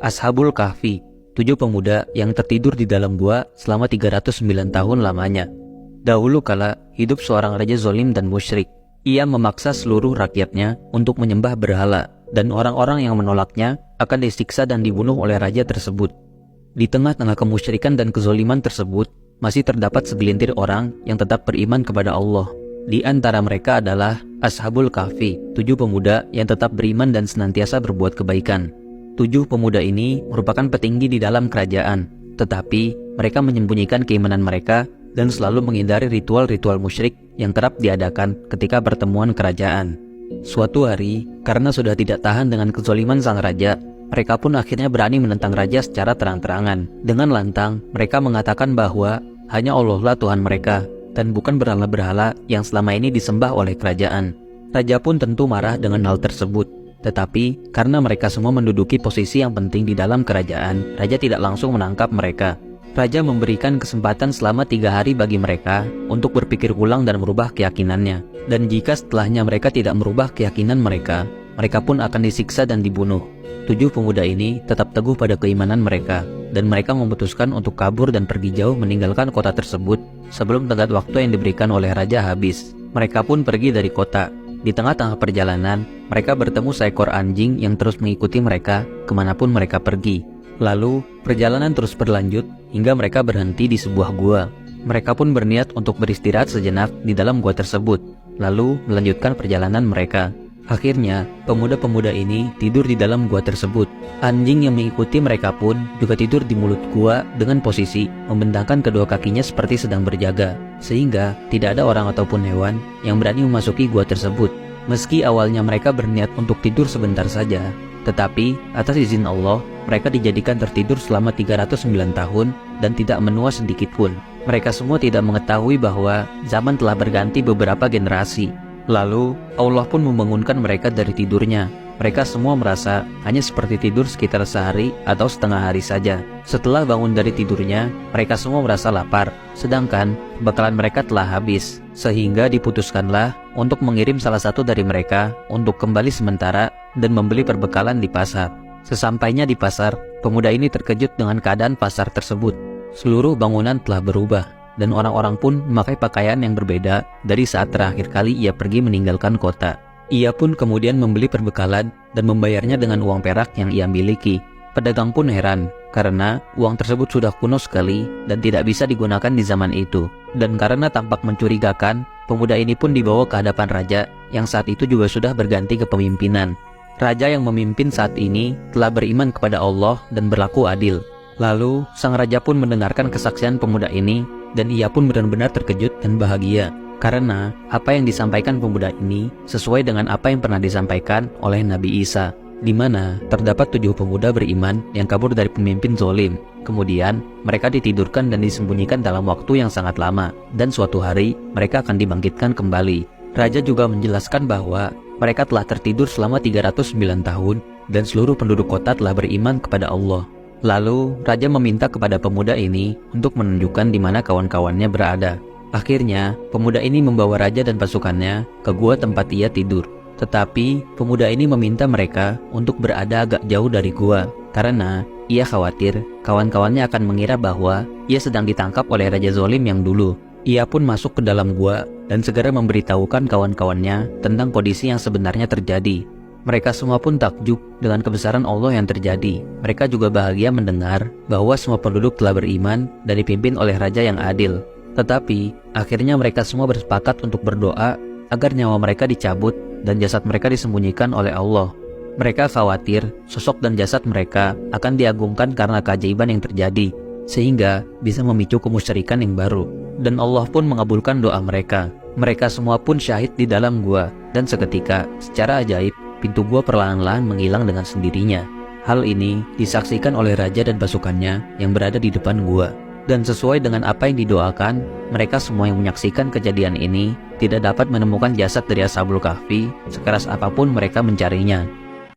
Ashabul Kahfi, 7 pemuda yang tertidur di dalam gua selama 309 tahun lamanya. Dahulu kala hidup seorang raja zalim dan musyrik. Ia memaksa seluruh rakyatnya untuk menyembah berhala, dan orang-orang yang menolaknya akan disiksa dan dibunuh oleh raja tersebut. Di tengah-tengah kemusyrikan dan kezaliman tersebut, masih terdapat segelintir orang yang tetap beriman kepada Allah. Di antara mereka adalah Ashabul Kahfi, 7 pemuda yang tetap beriman dan senantiasa berbuat kebaikan. 7 pemuda ini merupakan petinggi di dalam kerajaan, tetapi mereka menyembunyikan keimanan mereka dan selalu menghindari ritual-ritual musyrik yang kerap diadakan ketika pertemuan kerajaan. Suatu hari, karena sudah tidak tahan dengan kezaliman sang raja, mereka pun akhirnya berani menentang raja secara terang-terangan. Dengan lantang, mereka mengatakan bahwa hanya Allah lah Tuhan mereka, dan bukan berhala-berhala yang selama ini disembah oleh kerajaan. Raja pun tentu marah dengan hal tersebut. Tetapi, karena mereka semua menduduki posisi yang penting di dalam kerajaan, raja tidak langsung menangkap mereka. Raja memberikan kesempatan selama 3 hari bagi mereka untuk berpikir ulang dan merubah keyakinannya. Dan jika setelahnya mereka tidak merubah keyakinan mereka, mereka pun akan disiksa dan dibunuh. 7 pemuda ini tetap teguh pada keimanan mereka, dan mereka memutuskan untuk kabur dan pergi jauh meninggalkan kota tersebut sebelum tenggat waktu yang diberikan oleh raja habis. Mereka pun pergi dari kota. Di tengah-tengah perjalanan, mereka bertemu seekor anjing yang terus mengikuti mereka kemanapun mereka pergi. Lalu, perjalanan terus berlanjut hingga mereka berhenti di sebuah gua. Mereka pun berniat untuk beristirahat sejenak di dalam gua tersebut, lalu melanjutkan perjalanan mereka. Akhirnya, pemuda-pemuda ini tidur di dalam gua tersebut. Anjing yang mengikuti mereka pun juga tidur di mulut gua dengan posisi membentangkan kedua kakinya seperti sedang berjaga, sehingga tidak ada orang ataupun hewan yang berani memasuki gua tersebut. Meski awalnya mereka berniat untuk tidur sebentar saja, tetapi atas izin Allah, mereka dijadikan tertidur selama 309 tahun dan tidak menua sedikit pun. Mereka semua tidak mengetahui bahwa zaman telah berganti beberapa generasi. Lalu, Allah pun membangunkan mereka dari tidurnya. Mereka semua merasa hanya seperti tidur sekitar sehari atau setengah hari saja. Setelah bangun dari tidurnya, mereka semua merasa lapar, sedangkan bekalan mereka telah habis. Sehingga diputuskanlah untuk mengirim salah satu dari mereka untuk kembali sementara dan membeli perbekalan di pasar. Sesampainya di pasar, pemuda ini terkejut dengan keadaan pasar tersebut. Seluruh bangunan telah berubah, dan orang-orang pun memakai pakaian yang berbeda dari saat terakhir kali ia pergi meninggalkan kota. Ia pun kemudian membeli perbekalan dan membayarnya dengan uang perak yang ia miliki. Pedagang pun heran, karena uang tersebut sudah kuno sekali dan tidak bisa digunakan di zaman itu. Dan karena tampak mencurigakan, pemuda ini pun dibawa ke hadapan raja yang saat itu juga sudah berganti kepemimpinan. Raja yang memimpin saat ini telah beriman kepada Allah dan berlaku adil. Lalu, sang raja pun mendengarkan kesaksian pemuda ini, dan ia pun benar-benar terkejut dan bahagia. Karena apa yang disampaikan pemuda ini sesuai dengan apa yang pernah disampaikan oleh Nabi Isa, di mana terdapat 7 pemuda beriman yang kabur dari pemimpin zalim. Kemudian, mereka ditidurkan dan disembunyikan dalam waktu yang sangat lama, dan suatu hari mereka akan dibangkitkan kembali. Raja juga menjelaskan bahwa mereka telah tertidur selama 309 tahun, dan seluruh penduduk kota telah beriman kepada Allah. Lalu, raja meminta kepada pemuda ini untuk menunjukkan di mana kawan-kawannya berada. Akhirnya, pemuda ini membawa raja dan pasukannya ke gua tempat ia tidur. Tetapi, pemuda ini meminta mereka untuk berada agak jauh dari gua, karena ia khawatir kawan-kawannya akan mengira bahwa ia sedang ditangkap oleh raja zalim yang dulu. Ia pun masuk ke dalam gua dan segera memberitahukan kawan-kawannya tentang kondisi yang sebenarnya terjadi. Mereka semua pun takjub dengan kebesaran Allah yang terjadi. Mereka juga bahagia mendengar bahwa semua penduduk telah beriman dan dipimpin oleh raja yang adil. Tetapi, akhirnya mereka semua bersepakat untuk berdoa agar nyawa mereka dicabut dan jasad mereka disembunyikan oleh Allah. Mereka khawatir sosok dan jasad mereka akan diagungkan karena keajaiban yang terjadi, sehingga bisa memicu kemusyrikan yang baru. Dan Allah pun mengabulkan doa mereka. Mereka semua pun syahid di dalam gua, dan seketika, secara ajaib, pintu gua perlahan-lahan menghilang dengan sendirinya. Hal ini disaksikan oleh raja dan pasukannya yang berada di depan gua. Dan sesuai dengan apa yang didoakan, mereka semua yang menyaksikan kejadian ini tidak dapat menemukan jasad dari Ashabul Kahfi sekeras apapun mereka mencarinya.